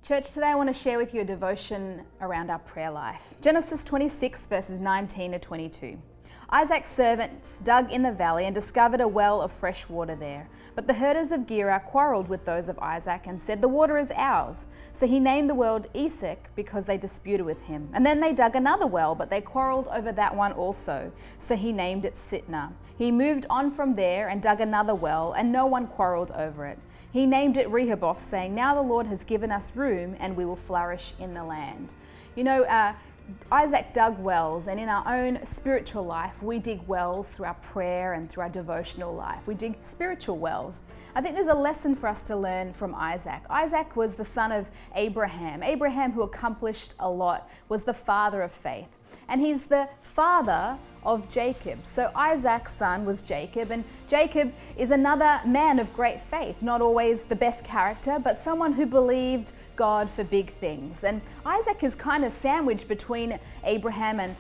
Church, today I want to share with you a devotion around our prayer life. Genesis 26 verses 19 to 22. Isaac's servants dug in the valley and discovered a well of fresh water there. But the herders of Gerar quarreled with those of Isaac and said, "The water is ours." So he named the well Esek because they disputed with him. And then they dug another well, but they quarreled over that one also. So he named it Sitnah. He moved on from there and dug another well, and no one quarreled over it. He named it Rehoboth, saying, "Now the Lord has given us room and we will flourish in the land." Isaac dug wells, and in our own spiritual life, we dig wells through our prayer and through our devotional life. We dig spiritual wells. I think there's a lesson for us to learn from Isaac. Isaac was the son of Abraham. Abraham, who accomplished a lot, was the father of faith. And he's the father of Jacob. So Isaac's son was Jacob, and Jacob is another man of great faith, not always the best character, but someone who believed God for big things. And Isaac is kind of sandwiched between Abraham and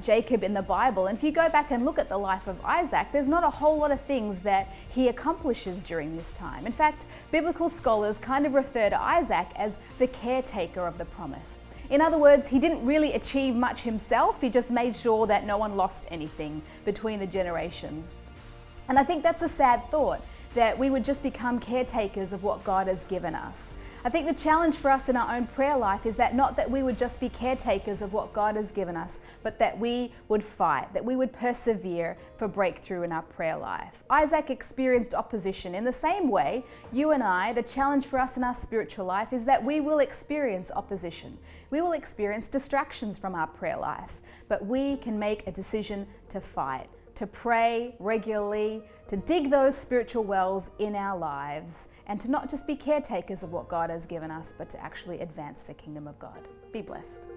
Jacob in the Bible. And if you go back and look at the life of Isaac, there's not a whole lot of things that he accomplishes during this time. In fact, biblical scholars kind of refer to Isaac as the caretaker of the promise. In other words, he didn't really achieve much himself. He just made sure that no one lost anything between the generations. And I think that's a sad thought, that we would just become caretakers of what God has given us. I think the challenge for us in our own prayer life is that not that we would just be caretakers of what God has given us, but that we would fight, that we would persevere for breakthrough in our prayer life. Isaac experienced opposition. In the same way, you and I, the challenge for us in our spiritual life is that we will experience opposition. We will experience distractions from our prayer life, but we can make a decision to fight, to pray regularly, to dig those spiritual wells in our lives, and to not just be caretakers of what God has given us, but to actually advance the kingdom of God. Be blessed.